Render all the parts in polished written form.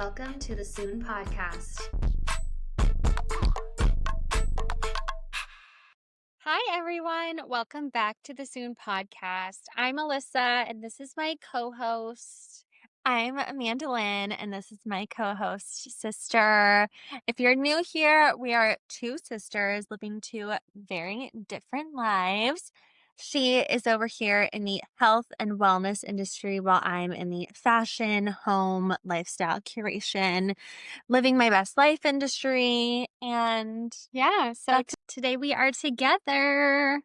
Welcome to the Soon Podcast. Hi, everyone. Welcome back to the Soon Podcast. I'm Alyssa, and this is my co-host. I'm Amandalyn, and this is my co-host sister. If you're new here, we are two sisters living two very different lives. She is over here in the health and wellness industry, while I'm in the fashion, home, lifestyle curation, living my best life industry. And yeah, so today we are together.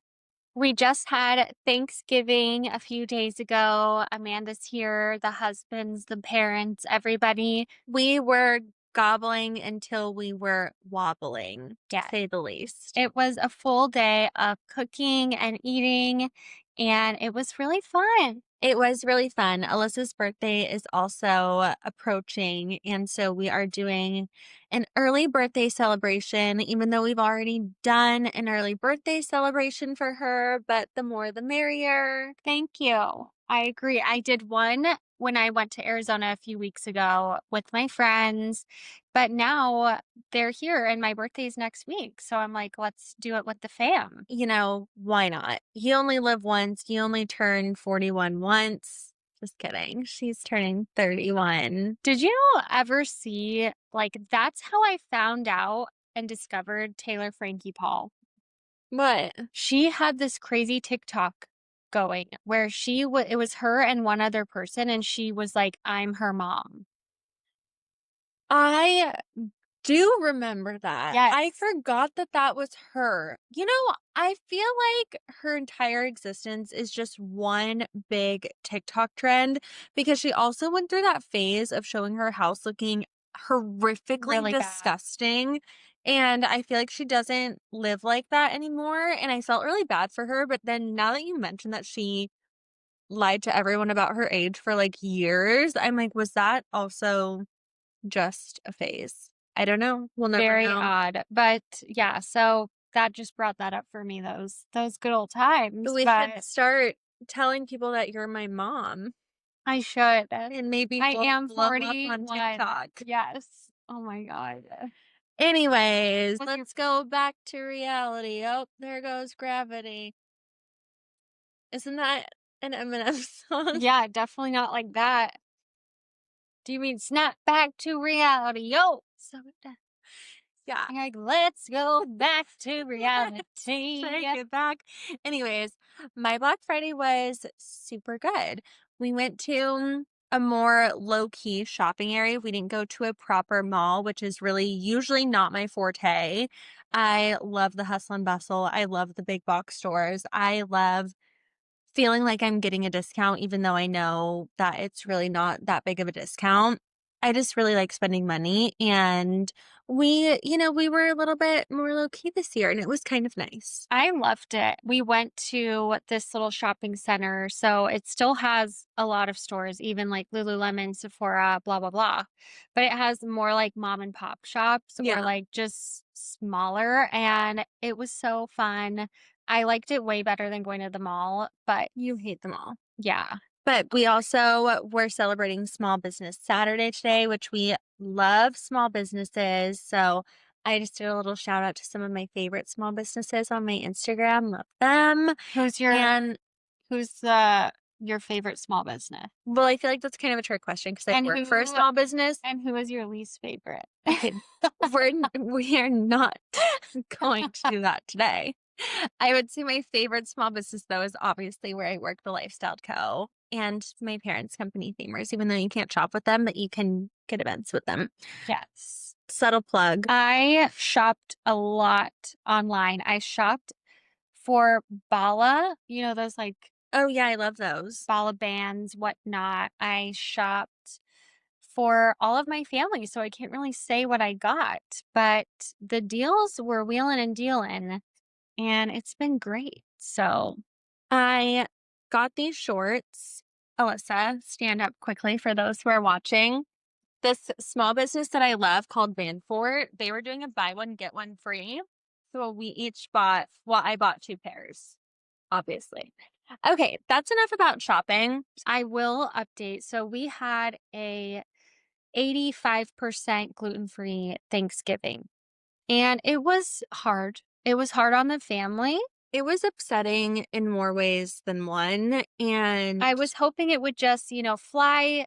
We just had Thanksgiving a few days ago. Amanda's here, the husbands, the parents, everybody. We were gobbling until we were wobbling, to say the least. It was a full day of cooking and eating, and it was really fun. It was really fun. Alyssa's birthday is also approaching, and so we are doing an early birthday celebration, even though we've already done an early birthday celebration for her, but the more the merrier. Thank you. I agree. I did one when I went to Arizona a few weeks ago with my friends, but now they're here and my birthday's next week. So I'm like, let's do it with the fam. You know, why not? You only live once. You only turn 41 once. Just kidding. She's turning 31. Did you ever see, that's how I found out and discovered Taylor Frankie Paul. What? She had this crazy TikTok going where it was her and one other person, and she was like, I'm her mom. I do remember that. Yes. I forgot that was her. You know, I feel like her entire existence is just one big TikTok trend, because she also went through that phase of showing her house looking horrifically Really bad. disgusting. And I feel like she doesn't live like that anymore. And I felt really bad for her. But then now that you mentioned that she lied to everyone about her age for like years, I'm like, was that also just a phase? I don't know. We'll never Very know. odd. But yeah, so that just brought that up for me, those good old times. We should start telling people that you're my mom. I should. And maybe I am blow up 41. on TikTok. Yes. Oh my God. Anyways, let's go back to reality. Oh, there goes gravity. Isn't that an Eminem song? Yeah, definitely not like that. Do you mean snap back to reality? Yo! So, yeah. Like, let's go back to reality. Take it back. Anyways, my Black Friday was super good. We went to a more low-key shopping area. We didn't go to a proper mall, which is really usually not my forte. I love the hustle and bustle. I love the big box stores. I love feeling like I'm getting a discount, even though I know that it's really not that big of a discount. I just really like spending money, and we were a little bit more low-key this year, and it was kind of nice. I loved it. We went to this little shopping center, so it still has a lot of stores, even like Lululemon, Sephora, blah, blah, blah. But it has more like mom and pop shops or like just smaller, and it was so fun. I liked it way better than going to the mall, but You hate the mall. yeah. But we also were celebrating Small Business Saturday today, which we love small businesses. So I just did a little shout out to some of my favorite small businesses on my Instagram. Love them. Who's your favorite small business? Well, I feel like that's kind of a trick question because I work for a small business. And who is your least favorite? We are not going to do that today. I would say my favorite small business, though, is obviously where I work, the Lifestyle Co. and my parents' company, Themers, even though you can't shop with them, but you can get events with them. Yes. Subtle plug. I shopped a lot online. I shopped for Bala, those like... Oh, yeah, I love those. Bala bands, whatnot. I shopped for all of my family, so I can't really say what I got, but the deals were wheeling and dealing. And it's been great. So I got these shorts. Alyssa, stand up quickly for those who are watching. This small business that I love called Vanfort, they were doing a buy one, get one free. So we each bought, I bought 2 pairs, obviously. Okay, that's enough about shopping. I will update. So we had a 85% gluten-free Thanksgiving. And it was hard. It was hard on the family. It was upsetting in more ways than one, and I was hoping it would just, fly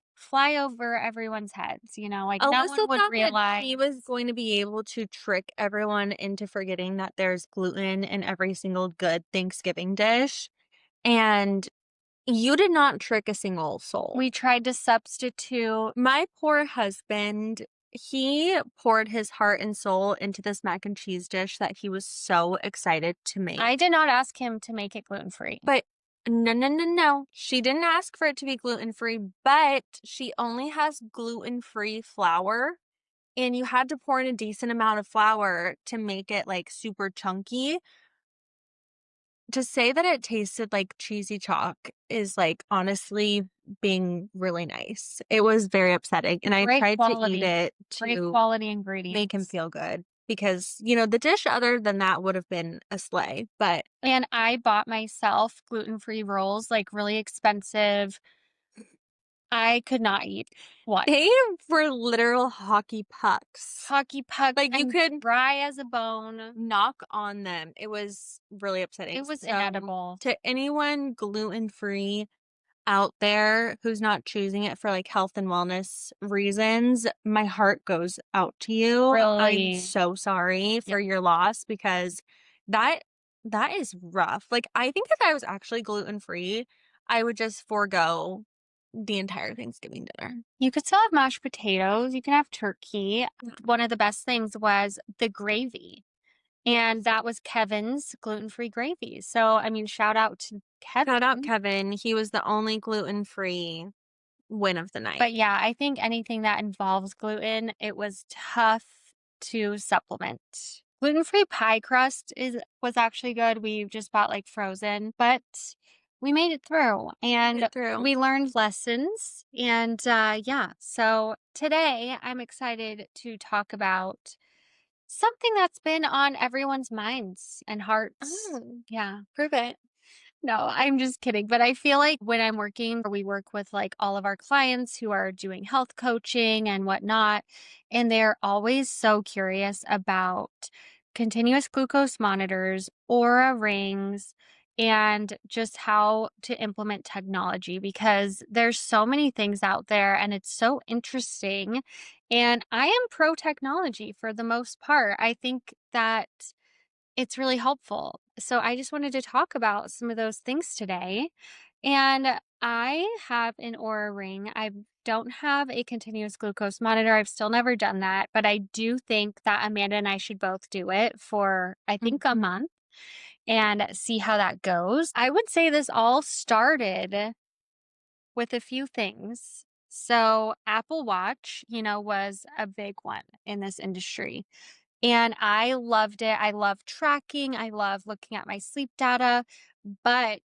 over everyone's heads, like no Alyssa one would thought that realize. she was going to be able to trick everyone into forgetting that there's gluten in every single good Thanksgiving dish, and you did not trick a single soul. We tried to substitute. My poor husband, he poured his heart and soul into this mac and cheese dish that he was so excited to make. I did not ask him to make it gluten-free. But no. She didn't ask for it to be gluten-free, but she only has gluten-free flour. And you had to pour in a decent amount of flour to make it like super chunky. To say that it tasted like cheesy chalk is like honestly being really nice. It was very upsetting. And I Great tried to eat quality. it Great to quality ingredients. make him feel good because, the dish other than that would have been a sleigh. But And I bought myself gluten-free rolls, like really expensive. I could not eat one. they were literal hockey pucks. Hockey pucks, Like you and could dry as a bone. knock on them. It was really upsetting. It was So, inedible. to anyone gluten-free out there who's not choosing it for like health and wellness reasons, my heart goes out to you. Really. I'm so sorry for your loss because that is rough. Like I think if I was actually gluten-free, I would just forego the entire Thanksgiving dinner. You could still have mashed potatoes. You can have turkey. One of the best things was the gravy. And that was Kevin's gluten-free gravy. So, I mean, shout out to Kevin. Shout out Kevin. He was the only gluten-free win of the night. But yeah, I think anything that involves gluten, it was tough to supplement. Gluten-free pie crust was actually good. We just bought like frozen, but we made it through and we learned lessons. And yeah, so today I'm excited to talk about something that's been on everyone's minds and hearts. Yeah. Prove it. No, I'm just kidding. But I feel like when I'm working, we work with like all of our clients who are doing health coaching and whatnot. And they're always so curious about continuous glucose monitors, Oura Rings, and just how to implement technology because there's so many things out there and it's so interesting. And I am pro technology for the most part. I think that it's really helpful. So I just wanted to talk about some of those things today. And I have an Oura Ring. I don't have a continuous glucose monitor. I've still never done that, but I do think that Amanda and I should both do it for, I think, a month and see how that goes. I would say this all started with a few things. So Apple Watch, was a big one in this industry. And I loved it. I love tracking. I love looking at my sleep data. But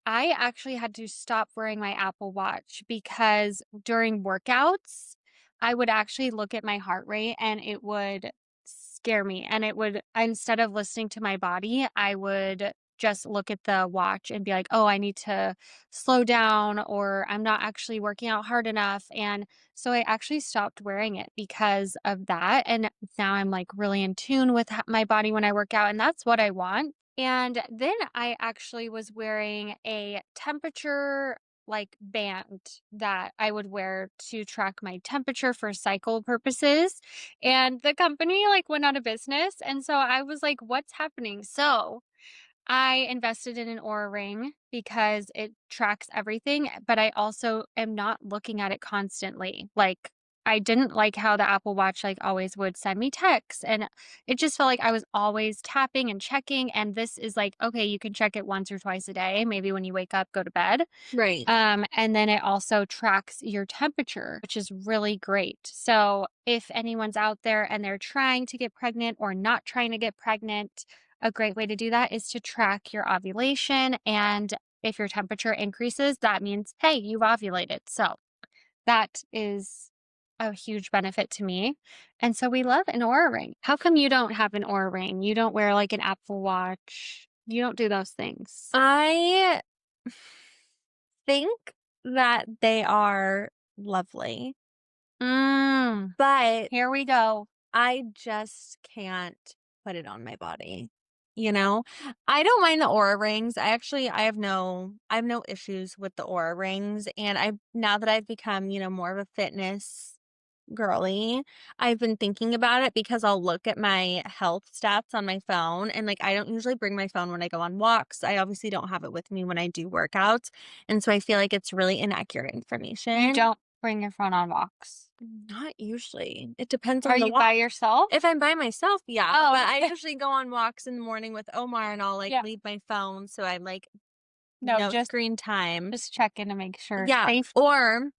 I actually had to stop wearing my Apple Watch because during workouts, I would actually look at my heart rate and it would scare me. And it would, instead of listening to my body, I would just look at the watch and be like, oh, I need to slow down or I'm not actually working out hard enough. And so I actually stopped wearing it because of that. And now I'm like really in tune with my body when I work out. And that's what I want. And then I actually was wearing a temperature like band that I would wear to track my temperature for cycle purposes. And the company like went out of business. And so I was like, what's happening? So I invested in an Oura Ring because it tracks everything, but I also am not looking at it constantly. Like I didn't like how the Apple Watch like always would send me texts and it just felt like I was always tapping and checking and this is like okay, you can check it once or twice a day, maybe when you wake up, go to bed. Right. And then it also tracks your temperature, which is really great. So if anyone's out there and they're trying to get pregnant or not trying to get pregnant, a great way to do that is to track your ovulation. And if your temperature increases, that means, hey, you've ovulated. So that is a huge benefit to me. And so we love an Oura Ring. How come you don't have an Oura Ring? You don't wear like an Apple Watch. You don't do those things. I think that they are lovely. But Here we go. I just can't put it on my body. You know? I don't mind the Oura Rings. I have no issues with the Oura Rings, and I now that I've become, more of a fitness girly, I've been thinking about it because I'll look at my health stats on my phone, and, like, I don't usually bring my phone when I go on walks. I obviously don't have it with me when I do workouts, and so I feel like it's really inaccurate You information. don't bring your phone on walks. Not usually. It depends Are on the you by walk. yourself? If I'm by myself, yeah, Oh, but I okay. usually go on walks in the morning with Omar, and I'll, like, Yeah. leave my phone, so I'm, like, No, no just screen time. just checking to make sure Yeah, safe. or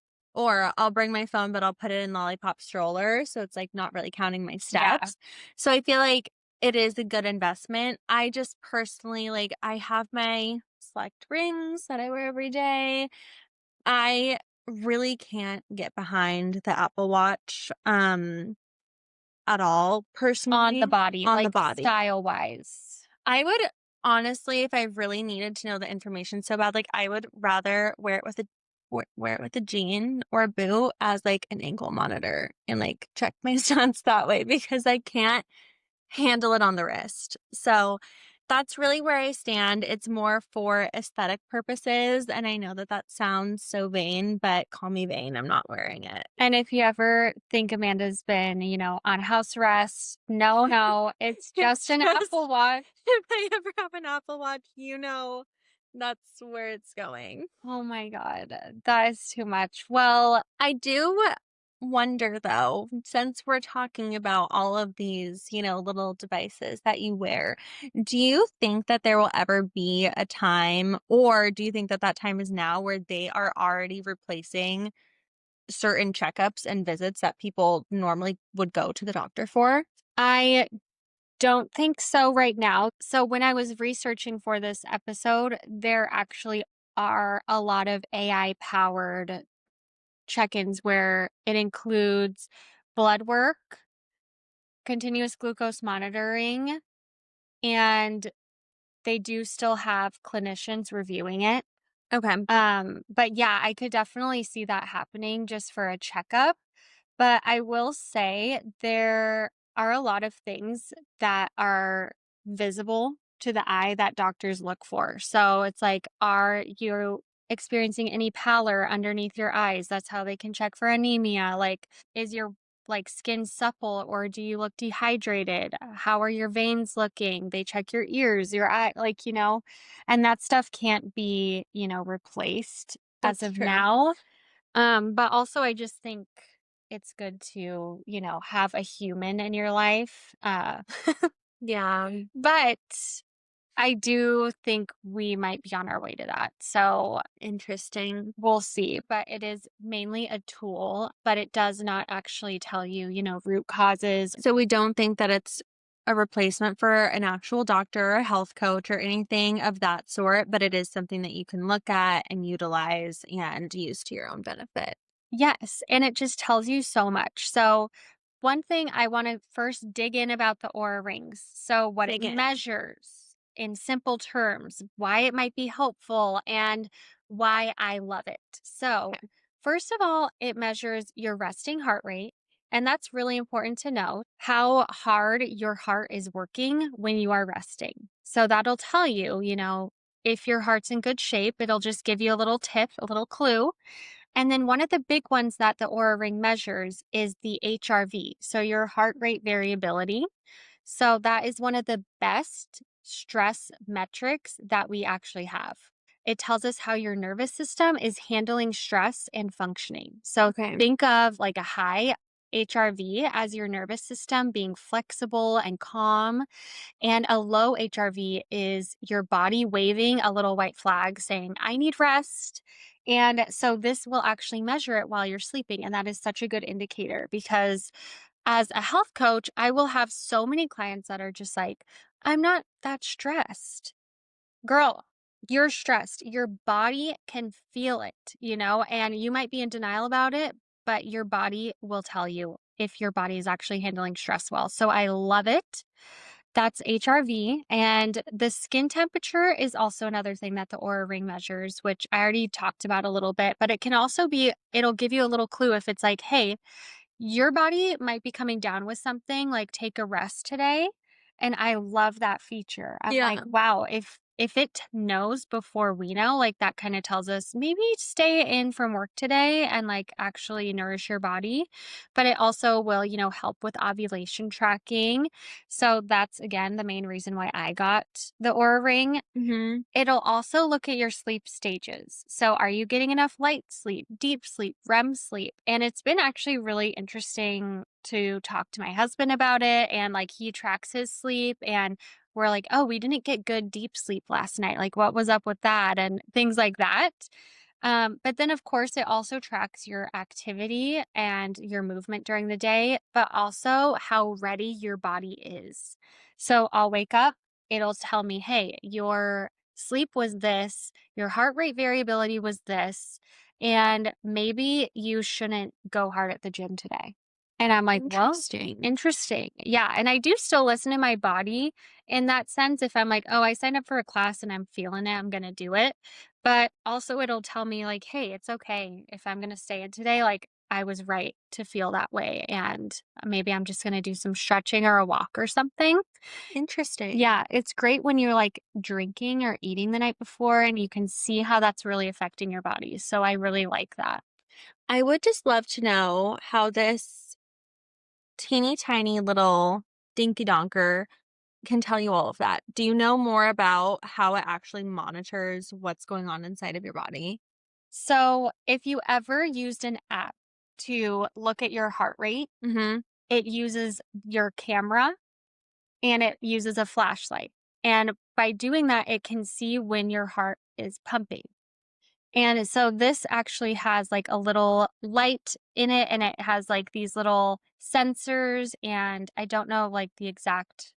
I'll bring my phone, but I'll put it in lollipop stroller, so it's, like, not really counting my Yeah. steps. So I feel like it is a good investment. I just personally, like, I have my select rings that I wear every day. I really can't get behind the Apple Watch, at all, On the personally, body, on the like body. style wise. I would honestly, if I really needed to know the information so bad, like, I would rather wear it with a jean or a boot as, like, an ankle monitor and, like, check my stats that way because I can't handle it on the wrist. So, that's really where I stand. It's more for aesthetic purposes, and I know that that sounds so vain, but call me vain, I'm not wearing it. And if you ever think Amanda's been, on house arrest, no, it's It's just an just Apple Watch. if I ever have an Apple Watch, that's where it's going. Oh my God, that is too much. Well, I do wonder though, since we're talking about all of these, little devices that you wear, do you think that there will ever be a time, or do you think that that time is now where they are already replacing certain checkups and visits that people normally would go to the doctor for? I don't think so right now. So when I was researching for this episode, there actually are a lot of AI powered check-ins where it includes blood work, continuous glucose monitoring, and they do still have clinicians reviewing it. Okay. But yeah, I could definitely see that happening just for a checkup. But I will say there are a lot of things that are visible to the eye that doctors look for. So it's like, are you experiencing any pallor underneath your eyes? That's how they can check for anemia. Like, is your skin supple or do you look dehydrated? How are your veins looking? They check your ears, your eye, and that stuff can't be, replaced as That's of true. now. But also I just think it's good to, have a human in your life. Yeah, But I do think we might be on our way to that. So interesting. we'll see. But it is mainly a tool, but it does not actually tell you, root causes. So we don't think that it's a replacement for an actual doctor or a health coach or anything of that sort, but it is something that you can look at and utilize and use to your own benefit. Yes. And it just tells you so much. So one thing I want to first dig in about the Aura Rings. So, what it Dig in. measures in simple terms, why it might be helpful, and why I love it. So, Okay. first of all, it measures your resting heart rate. And that's really important to know how hard your heart is working when you are resting. So, that'll tell you, if your heart's in good shape, it'll just give you a little tip, a little clue. And then one of the big ones that the Aura Ring measures is the HRV, so your heart rate variability. So that is one of the best stress metrics that we actually have. It tells us how your nervous system is handling stress and functioning. So Okay. think of like a high HRV as your nervous system being flexible and calm, and a low HRV is your body waving a little white flag saying, I need rest. And so this will actually measure it while you're sleeping. And that is such a good indicator because as a health coach, I will have so many clients that are just like, I'm not that stressed. Girl, you're stressed. Your body can feel it, and you might be in denial about it, but your body will tell you if your body is actually handling stress well. So I love it. That's HRV. And the skin temperature is also another thing that the Oura Ring measures, which I already talked about a little bit, but it can also be, it'll give you a little clue if it's like, hey, your body might be coming down with something, like take a rest today. And I love that feature. I'm Yeah. like, wow, if it knows before we know, like that kind of tells us maybe stay in from work today and like actually nourish your body. But it also will, help with ovulation tracking. So that's again the main reason why I got the Aura Ring. Mm-hmm. It'll also look at your sleep stages. So, are you getting enough light sleep, deep sleep, REM sleep? And it's been actually really interesting to talk to my husband about it. And like he tracks his sleep, and we're like, oh, we didn't get good deep sleep last night. Like, what was up with that? And things like that. But then, of course, it also tracks your activity and your movement during the day, but also how ready your body is. So, I'll wake up, it'll tell me, hey, your sleep was this, your heart rate variability was this, and maybe you shouldn't go hard at the gym today. And I'm like, well, interesting. Yeah. And I do still listen to my body in that sense. If I'm like, oh, I signed up for a class and I'm feeling it, I'm going to do it. But also, it'll tell me, like, hey, it's okay if I'm going to stay in today. Like, I was right to feel that way. And maybe I'm just going to do some stretching or a walk or something. Interesting. Yeah, it's great when you're like drinking or eating the night before and you can see how that's really affecting your body. So I really like that. I would just love to know how this teeny tiny little dinky donker can tell you all of that. Do you know more about how it actually monitors what's going on inside of your body? So if you ever used an app to look at your heart rate, Mm-hmm. it uses your camera and it uses a flashlight. And by doing that, it can see when your heart is pumping. And so this actually has like a little light in it and it has like these little sensors and I don't know like the exact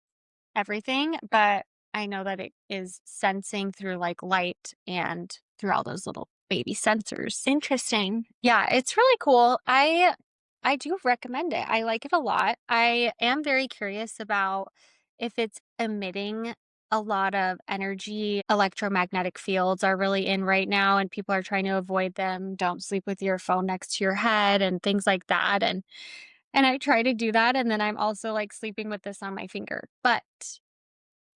everything, but I know that it is sensing through like light and through all those little baby sensors. Interesting. Yeah, it's really cool. I do recommend it. I like it a lot. I am very curious about if it's emitting a lot of energy. Electromagnetic fields are really in right now and people are trying to avoid them. Don't sleep with your phone next to your head and things like that. And I try to do that and then I'm also like sleeping with this on my finger. But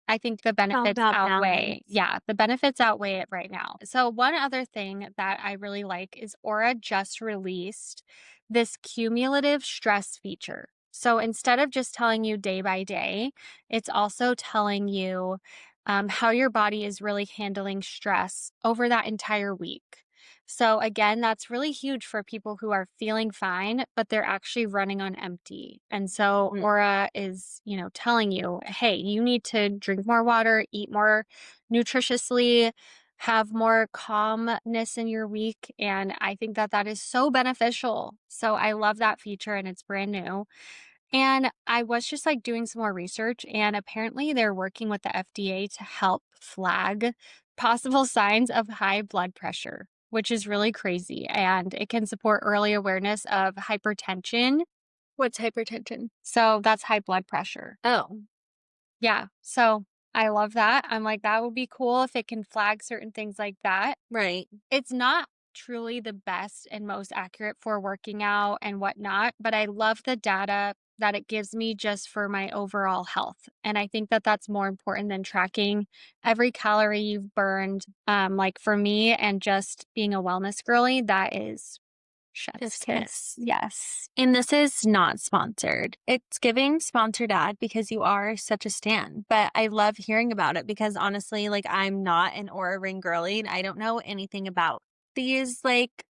I think the It's all benefits about outweigh, balance. yeah, the benefits outweigh it right now. So one other thing that I really like is Aura just released this cumulative stress feature. So instead of just telling you day by day, it's also telling you how your body is really handling stress over that entire week. So again, that's really huge for people who are feeling fine, but they're actually running on empty. And so Mm. Aura is, telling you, hey, you need to drink more water, eat more nutritiously, have more calmness in your week. And I think that that is so beneficial. So I love that feature and it's brand new. And I was just like doing some more research, and apparently they're working with the FDA to help flag possible signs of high blood pressure, which is really crazy. And it can support early awareness of hypertension. What's hypertension? So that's high blood pressure. Oh, Yeah. So I love that. I'm like, that would be cool if it can flag certain things like that. right. It's not truly the best and most accurate for working out and whatnot, but I love the data that it gives me just for my overall health. And I think that that's more important than tracking every calorie you've burned. Like for me and just being a wellness girly, that is chef's Chef's kiss. kiss. Yes. And this is not sponsored. It's giving sponsored ad because you are such a stan. But I love hearing about it because honestly, like I'm not an Aura Ring girly and I don't know anything about these like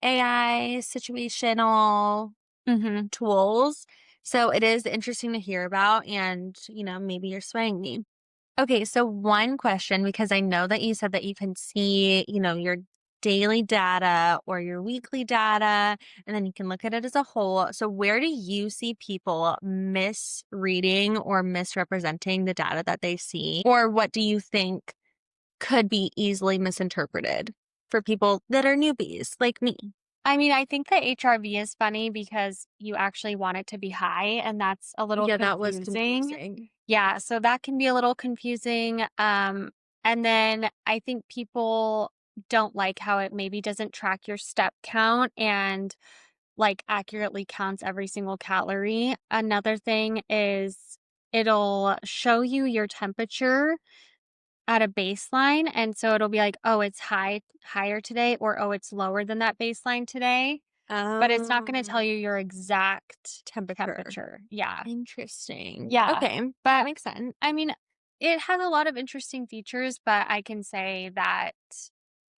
AI situational Mm-hmm. tools. So it is interesting to hear about and, maybe you're swaying me. Okay, so one question, because I know that you said that you can see, your daily data or your weekly data, and then you can look at it as a whole. So where do you see people misreading or misrepresenting the data that they see? Or what do you think could be easily misinterpreted for people that are newbies like me? I mean, I think the HRV is funny because you actually want it to be high, and that's a little Yeah, that was confusing. confusing. Yeah, so that can be a little confusing. And then I think people don't like how it maybe doesn't track your step count and like accurately counts every single calorie. Another thing is it'll show you your temperature at a baseline. And so it'll be like, oh, it's higher today, or oh, it's lower than that baseline today. But it's not going to tell Oh, you your exact temperature. temperature. Yeah. Interesting. Yeah. Okay, But that makes sense. I mean, it has a lot of interesting features, but I can say that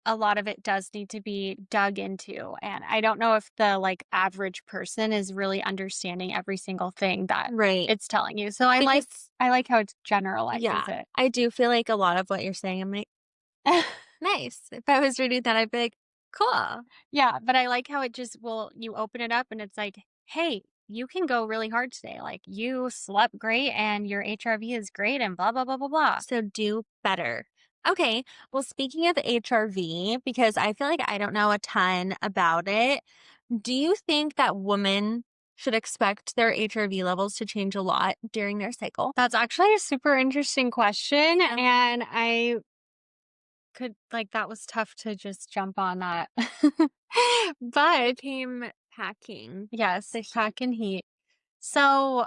a lot of it does need to be dug into. And I don't know if the like average person is really understanding every single thing that Right. it's telling you. So I like Because I like how it generalizes yeah, it. I do feel like a lot of what you're saying, I'm like, nice. If I was reading that, I'd be like, cool. Yeah, but I like how it just will you open it up and it's like, "Hey, you can go really hard today. Like you slept great and your HRV is great and blah blah blah blah blah." So do better. Okay. Well, speaking of HRV, because I feel like I don't know a ton about it, do you think that women should expect their HRV levels to change a lot during their cycle? That's actually a super interesting question Yeah. and I could like that was tough to just jump on that. But Came packing yes, the heat. pack and heat. So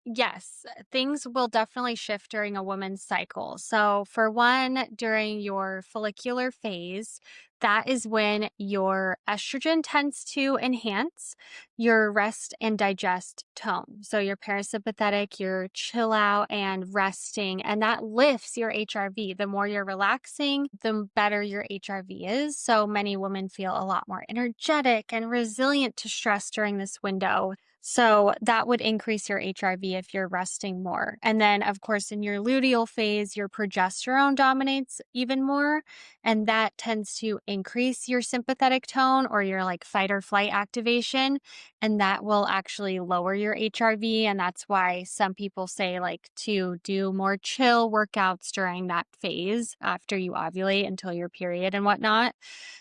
yes, things will definitely shift during a woman's cycle. So, for one, during your follicular phase, that is when your estrogen tends to enhance your rest and digest tone. So, your parasympathetic, your chill out and resting, and that lifts your HRV. The more you're relaxing, the better your HRV is. So, many women feel a lot more energetic and resilient to stress during this window. So that would increase your HRV if you're resting more. And then, of course, in your luteal phase, your progesterone dominates even more. And that tends to increase your sympathetic tone or your like fight or flight activation. And that will actually lower your HRV. And that's why some people say like to do more chill workouts during that phase after you ovulate until your period and whatnot.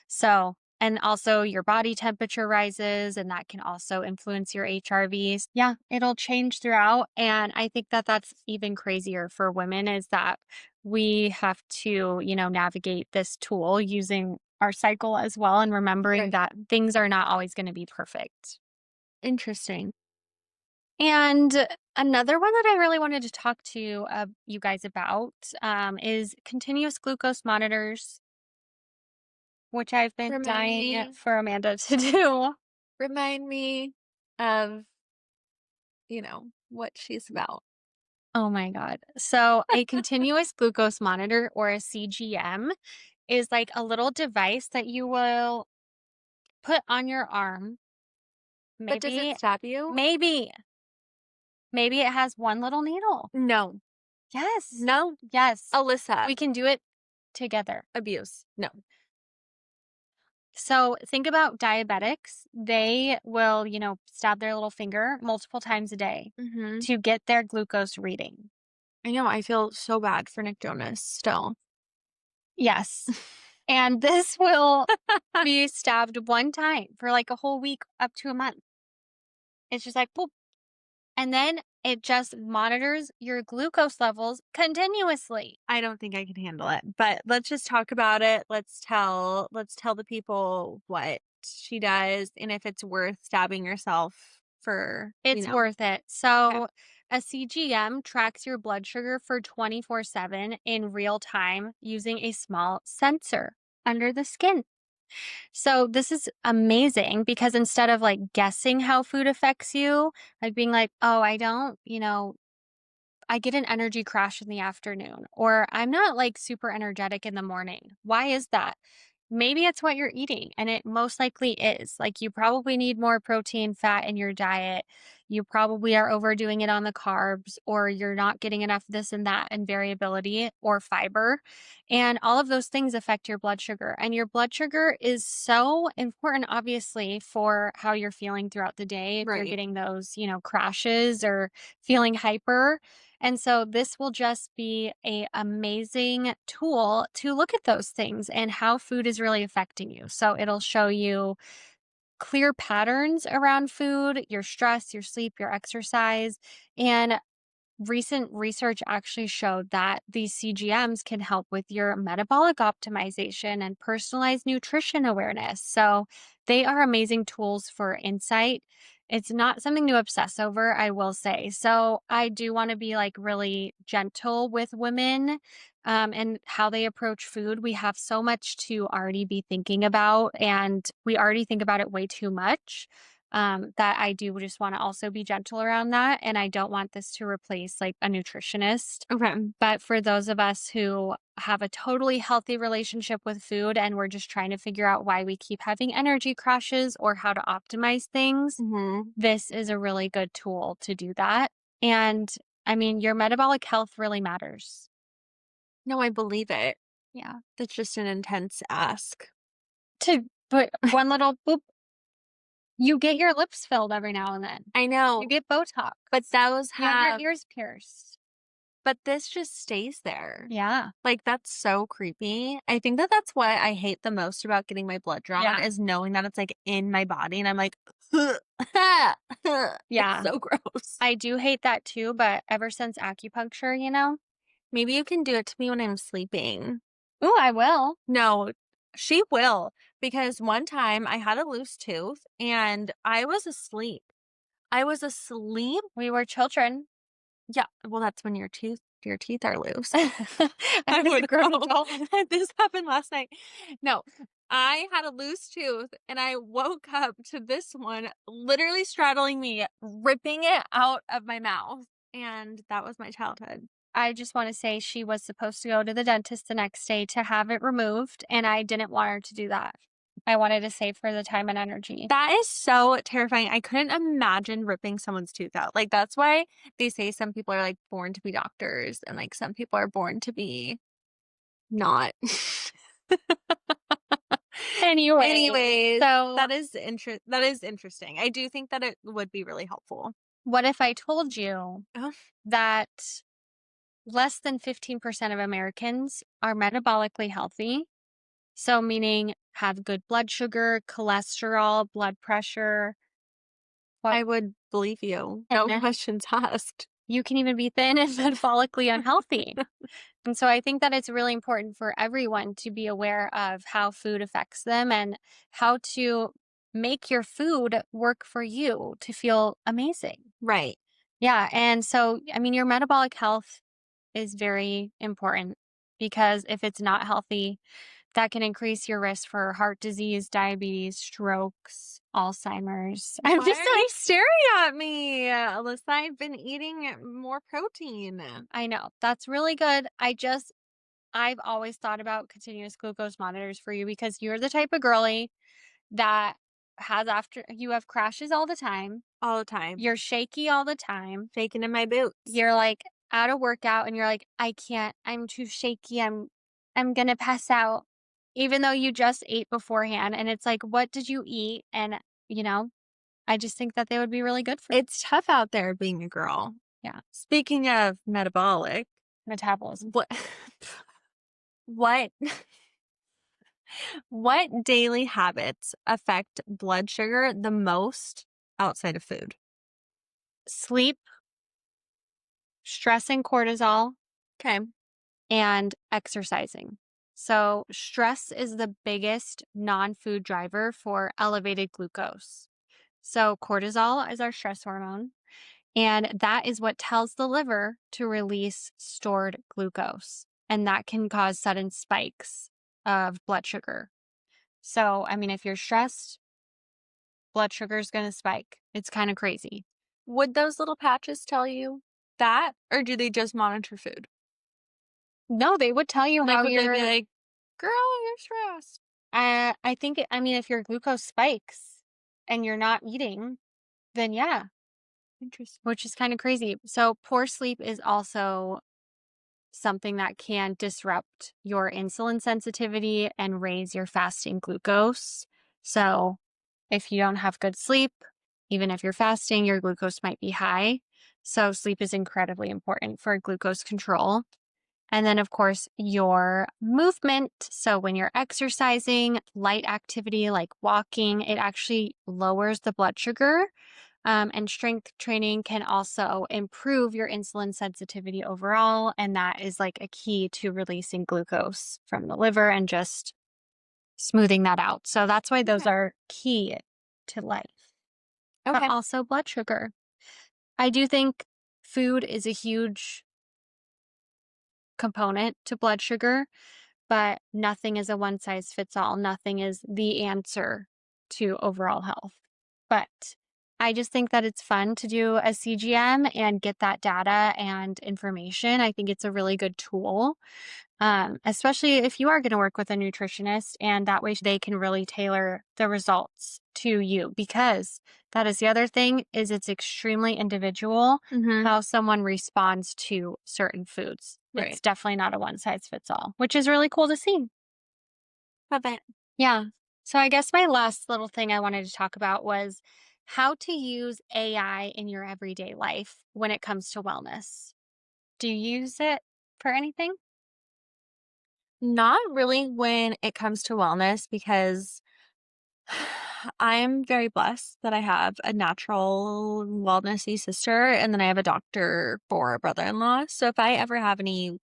So and also your body temperature rises, and that can also influence your HRVs. Yeah, it'll change throughout. And I think that that's even crazier for women is that we have to, navigate this tool using our cycle as well and remembering Right. that things are not always going to be perfect. Interesting. And another one that I really wanted to talk to you guys about is continuous glucose monitors, which I've been Remind dying me, for Amanda to do. remind me of, what she's about. Oh my God. So, a continuous glucose monitor or a CGM is like a little device that you will put on your arm. But does it Maybe, stop you? maybe, maybe it has one little needle. No. Yes. No. Yes. Alyssa. We can do it together. Abuse. No. So, think about diabetics. They will, stab their little finger multiple times a day Mm-hmm. to get their glucose reading. I know. I feel so bad for Nick Jonas still. Yes. And this will be stabbed one time for like a whole week up to a month. It's just like boop. And then it just monitors your glucose levels continuously. I don't think I can handle it. But let's just talk about it. Let's tell the people what she does and if it's worth stabbing yourself for, It's worth it. Okay. So, a CGM tracks your blood sugar for 24/7 in real time using a small sensor under the skin. So this is amazing because instead of like guessing how food affects you, like being like, oh, I don't, I get an energy crash in the afternoon, or I'm not like super energetic in the morning. Why is that? Maybe it's what you're eating, and it most likely is. Like, you probably need more protein, fat in your diet. You probably are overdoing it on the carbs, or you're not getting enough this and that, and variability or fiber. And all of those things affect your blood sugar. And your blood sugar is so important, obviously, for how you're feeling throughout the day. If you're Right. getting those, crashes or feeling hyper, and so this will just be a amazing tool to look at those things and how food is really affecting you. So it'll show you clear patterns around food, your stress, your sleep, your exercise. And recent research actually showed that these CGMs can help with your metabolic optimization and personalized nutrition awareness. So they are amazing tools for insight. It's not something to obsess over, I will say. So I do want to be like really gentle with women and how they approach food. We have so much to already be thinking about, and we already think about it way too much. That I do just want to also be gentle around that. And I don't want this to replace like a nutritionist. Okay. But for those of us who have a totally healthy relationship with food and we're just trying to figure out why we keep having energy crashes or how to optimize things, this is a really good tool to do that. And I mean, your metabolic health really matters. No, I believe it. Yeah. That's just an intense ask. To put one little boop, you get your lips filled every now and then. I know. You get Botox. But those You have have, your ears pierced. but this just stays there. Yeah. Like, that's so creepy. I think that that's what I hate the most about getting my blood drawn Yeah. is knowing that it's like in my body and I'm like, yeah, Yeah. it's so gross. I do hate that too, but ever since acupuncture, you know? Maybe you can do it to me when I'm sleeping. Ooh, I will. No, she will. Because one time I had a loose tooth and I was asleep. I was asleep. We were children. Yeah. Well, that's when your teeth are loose. I was a grown know. adult. This happened last night. No, I had a loose tooth and I woke up to this one literally straddling me, ripping it out of my mouth. And that was my childhood. I just want to say she was supposed to go to the dentist the next day to have it removed, and I didn't want her to do that. I wanted to save her the time and energy. That is so terrifying. I couldn't imagine ripping someone's tooth out. Like, that's why they say some people are like born to be doctors and like some people are born to be not. Anyways, so that is interesting. I do think that it would be really helpful. what if I told you Oh. that less than 15% of Americans are metabolically healthy? So meaning have good blood sugar, cholesterol, blood pressure. What? I would believe you. No And questions asked. you can even be thin and metabolically unhealthy. And so I think that it's really important for everyone to be aware of how food affects them and how to make your food work for you to feel amazing. Right. Yeah. And so, I mean, your metabolic health is very important because if it's not healthy, that can increase your risk for heart disease, diabetes, strokes, Alzheimer's. Why are you staring at me, Alyssa? I've been eating more protein. I know. That's really good. I've always thought about continuous glucose monitors for you because you're the type of girly that you have crashes all the time. All the time. You're shaky all the time. Shaking in my boots. You're like at a workout and you're like, I can't, I'm too shaky. I'm going to pass out. Even though you just ate beforehand. And it's like, what did you eat? And, you know, I just think that they would be really good for you. It's tough out there being a girl. Yeah. Speaking of metabolic, Metabolism. what what daily habits affect blood sugar the most outside of food? Sleep, stress and cortisol, Okay. and exercising. So stress is the biggest non-food driver for elevated glucose. So cortisol is our stress hormone, and that is what tells the liver to release stored glucose. And that can cause sudden spikes of blood sugar. So, I mean, if you're stressed, blood sugar is going to spike. It's kind of crazy. Would those little patches tell you that, or do they just monitor food? No, they would tell you Like, how would they you're. be like, girl, you're stressed? I think, I mean, if your glucose spikes and you're not eating, then yeah, Interesting. which is kind of crazy. So, poor sleep is also something that can disrupt your insulin sensitivity and raise your fasting glucose. So, if you don't have good sleep, even if you're fasting, your glucose might be high. So, sleep is incredibly important for glucose control. And then, of course, your movement. So, when you're exercising, light activity like walking, it actually lowers the blood sugar, And strength training can also improve your insulin sensitivity overall. And that is like a key to releasing glucose from the liver and just smoothing that out. So that's why those Okay. are key to life. But Okay. also blood sugar. I do think food is a huge component to blood sugar, but nothing is a one size fits all. Nothing is the answer to overall health. But I just think that it's fun to do a CGM and get that data and information. I think it's a really good tool, especially if you are going to work with a nutritionist, and that way they can really tailor the results to you, because that is the other thing, is it's extremely individual Mm-hmm. how someone responds to certain foods. Right. It's definitely not a one size fits all, which is really cool to see. Love it. Yeah. So I guess my last little thing I wanted to talk about was how to use AI in your everyday life when it comes to wellness. Do you use it for anything? Not really when it comes to wellness, because I'm very blessed that I have a natural wellnessy sister, and then I have a doctor for a brother-in-law. So if I ever have any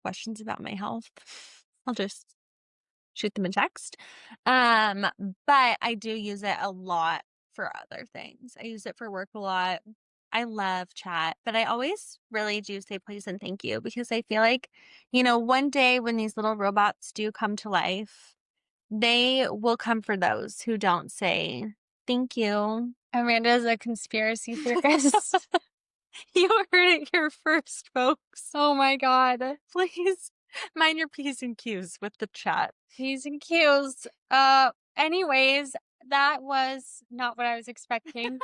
questions about my health, I'll just shoot them a text. Um, but I do use it a lot for other things. I use it for work a lot. I love chat, but I always really do say please and thank you, because I feel like, one day when these little robots do come to life, they will come for those who don't say thank you. Amanda's a conspiracy theorist. You heard it here first, folks. Oh my God. Please mind your P's and Q's with the chat. P's and Q's. Anyways, that was not what I was expecting.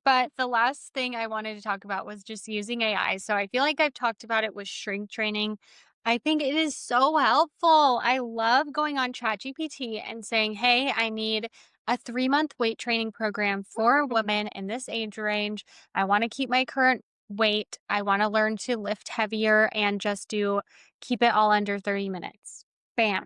But the last thing I wanted to talk about was just using AI. So I feel like I've talked about it with strength training. I think it is so helpful. I love going on ChatGPT and saying, hey, I need a 3-month weight training program for women in this age range. I want to keep my current weight. I want to learn to lift heavier and just keep it all under 30 minutes. Bam.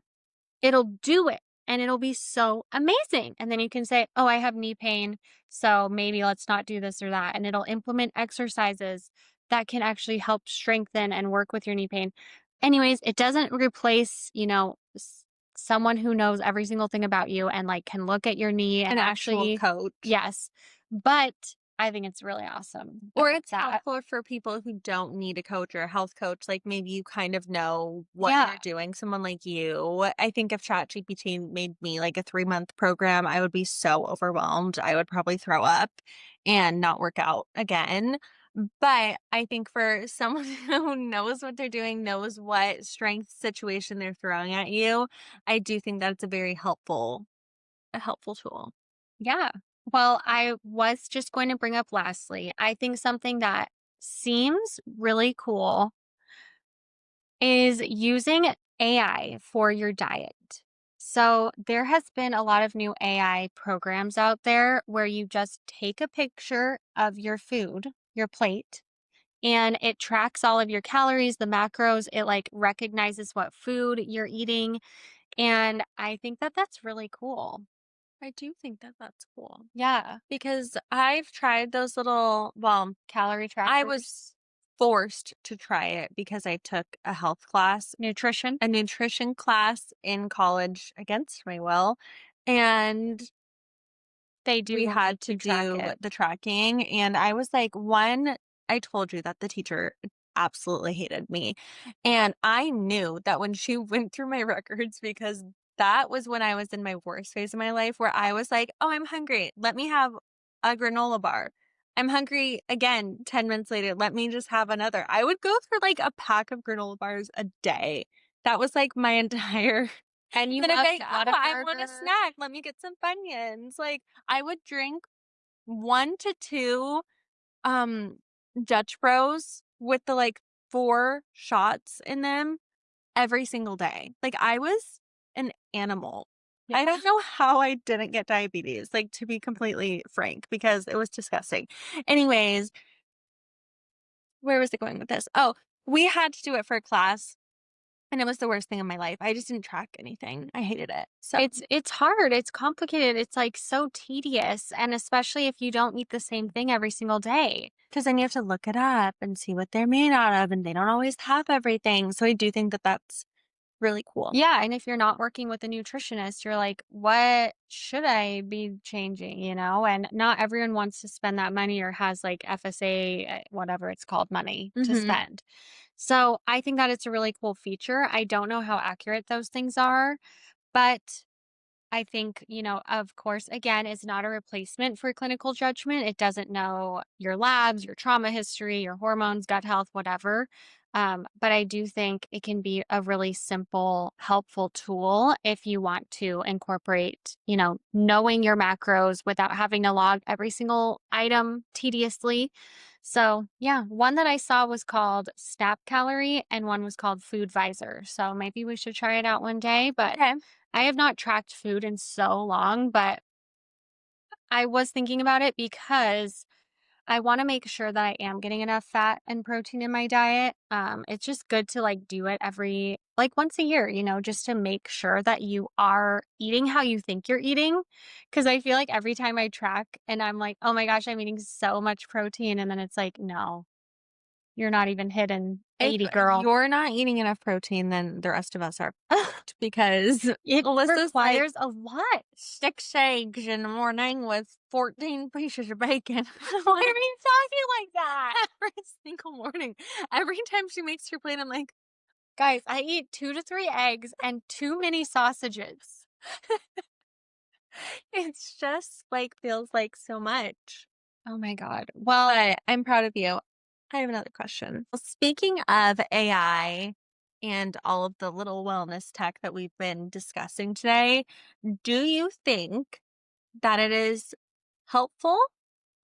It'll do it, and it'll be so amazing. And then you can say, oh, I have knee pain, so maybe let's not do this or that. And it'll implement exercises that can actually help strengthen and work with your knee pain. Anyways, it doesn't replace, someone who knows every single thing about you and like can look at your knee and An actual actually, coach. yes. But I think it's really awesome. Or about it's that. helpful for people who don't need a coach or a health coach. Like maybe you kind of know what Yeah. you're doing. Someone like you. I think if ChatGPT made me like a 3-month program, I would be so overwhelmed. I would probably throw up and not work out again. But I think for someone who knows what they're doing, knows what strength situation they're throwing at you, I do think that's a helpful tool. Yeah. Well, I was just going to bring up lastly, I think something that seems really cool is using AI for your diet. So there has been a lot of new AI programs out there where you just take a picture of your food, your plate, and it tracks all of your calories, the macros. It like recognizes what food you're eating. And I think that that's really cool. I do think that that's cool. Yeah. Because I've tried those Calorie trackers. I was forced to try it because I took a health class, nutrition. a nutrition class in college against my will. And They do we want had you to track do it. the tracking. And I was like, I told you that the teacher absolutely hated me. And I knew that when she went through my records, because that was when I was in my worst phase of my life, where I was like, oh, I'm hungry. Let me have a granola bar. I'm hungry again 10 minutes later. Let me just have another. I would go through like a pack of granola bars a day. That was like my entire. And you Then I'd be left like, out oh, a I want a burger. snack. Let me get some Funyuns. Like I would drink 1 to 2 Dutch Bros with the like 4 shots in them every single day. Like I was an animal. Yeah. I don't know how I didn't get diabetes, like to be completely frank, because it was disgusting. Anyways, where was it going with this? Oh, we had to do it for a class. And it was the worst thing in my life. I just didn't track anything. I hated it. So It's hard, it's complicated, it's, like, so tedious, and especially if you don't eat the same thing every single day. because then you have to look it up and see what they're made out of, and they don't always have everything. So I do think that that's really cool. Yeah, and if you're not working with a nutritionist, you're like, "What should I be changing?" You know? And not everyone wants to spend that money or has, like, FSA, whatever it's called, money to Mhm. spend. So, I think that it's a really cool feature. I don't know how accurate those things are, but I think, of course, again, it's not a replacement for clinical judgment. It doesn't know your labs, your trauma history, your hormones, gut health, whatever. But I do think it can be a really simple, helpful tool if you want to incorporate, knowing your macros without having to log every single item tediously. So, yeah, one that I saw was called Snap Calorie and one was called Food Visor. So maybe we should try it out one day. But Okay. I have not tracked food in so long, but I was thinking about it because I want to make sure that I am getting enough fat and protein in my diet. It's just good to like do it every like once a year, just to make sure that you are eating how you think you're eating. Cause I feel like every time I track and I'm like, oh my gosh, I'm eating so much protein. And then it's like, no, you're not even hitting If 80, girl. you're not eating enough protein, then the rest of us are fucked because It Alyssa's like requires a lot. 6 eggs in the morning with 14 pieces of bacon. I'm Why are like, you talking like that? every single morning. Every time she makes her plate, I'm like, Guys, I eat 2 to 3 eggs and too many sausages. it's just like feels like so much. Oh my god. Well, But I'm proud of you. I have another question. Well, speaking of AI and all of the little wellness tech that we've been discussing today, do you think that it is helpful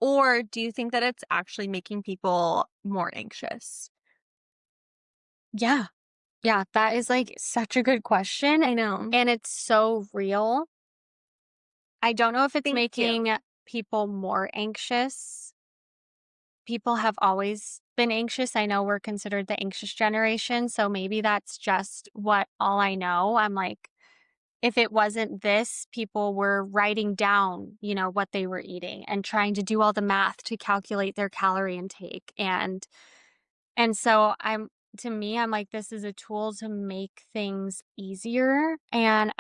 or do you think that it's actually making people more anxious? yeah. Yeah, that is, like, such a good question, I know. and it's so real. I don't know if it's Thank you. making people more anxious. People have always been anxious. I know we're considered the anxious generation, so maybe that's just what all I know. I'm like, if it wasn't this, people were writing down, what they were eating and trying to do all the math to calculate their calorie intake. And so to me, I'm like, this is a tool to make things easier. And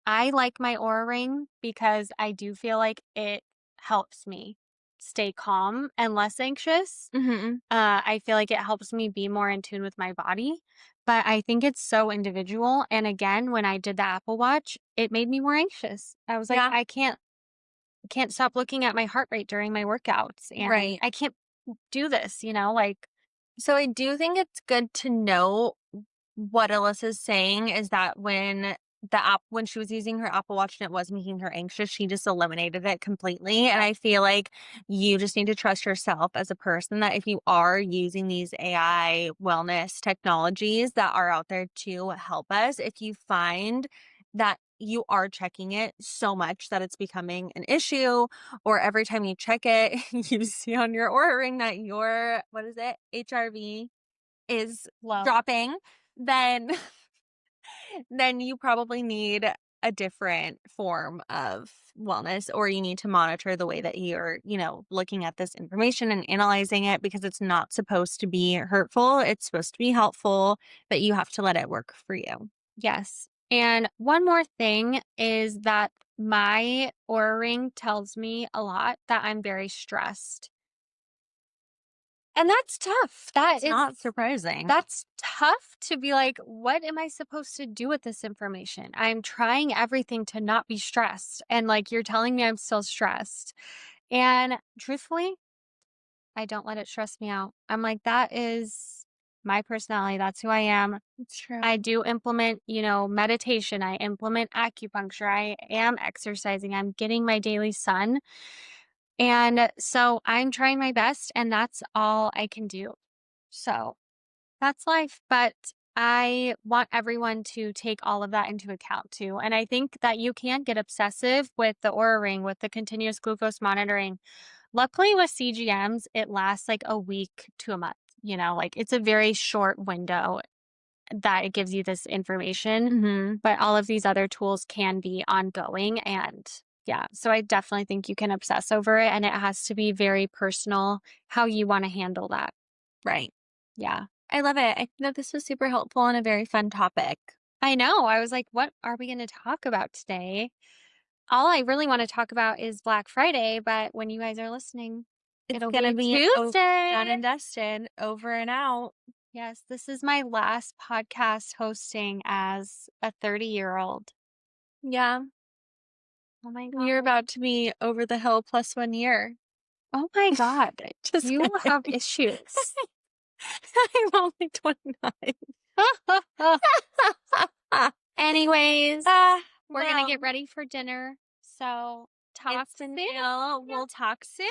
I like my Oura Ring because I do feel like it helps me stay calm and less anxious. Mhm. I feel like it helps me be more in tune with my body, but I think it's so individual. And again, when I did the Apple Watch, it made me more anxious. I was like, Yeah, I can't stop looking at my heart rate during my workouts, and right. I can't do this, like So I do think it's good to know what Alyssa's saying is that when she was using her Apple Watch and it was making her anxious, she just eliminated it completely. And I feel like you just need to trust yourself as a person that if you are using these AI wellness technologies that are out there to help us, if you find that you are checking it so much that it's becoming an issue, or every time you check it, you see on your Oura Ring that your, what is it, HRV is low. dropping, then then you probably need a different form of wellness, or you need to monitor the way that you're, looking at this information and analyzing it because it's not supposed to be hurtful. It's supposed to be helpful, but you have to let it work for you. Yes. And one more thing is that my Oura Ring tells me a lot that I'm very stressed. And that's tough. It's not surprising. That's tough to be like, what am I supposed to do with this information? I'm trying everything to not be stressed. And like, you're telling me I'm still stressed. And truthfully, I don't let it stress me out. I'm like, that is my personality. That's who I am. It's true. I do implement, meditation. I implement acupuncture. I am exercising. I'm getting my daily sun. And so I'm trying my best, and that's all I can do. So that's life. But I want everyone to take all of that into account too. And I think that you can get obsessive with the Oura Ring, with the continuous glucose monitoring. Luckily, with CGMs, it lasts like a week to a month. Like it's a very short window. that it gives you this information. Mm-hmm. But all of these other tools can be ongoing. And yeah, so I definitely think you can obsess over it. And it has to be very personal how you want to handle that. Right. Yeah. I love it. I think that this was super helpful and a very fun topic. I know. I was like, what are we going to talk about today? All I really want to talk about is Black Friday, but when you guys are listening, it'll Gonna be be Tuesday. done and dusted, over and out. Yes, this is my last podcast hosting as a 30-year-old. Yeah. Oh my God. You're about to be over the hill plus 1 year. Oh my God. Just You kidding. have issues. I'm only 29. Anyways, we're going to Well, get ready for dinner. So talk it's been soon. ill. We'll talk soon.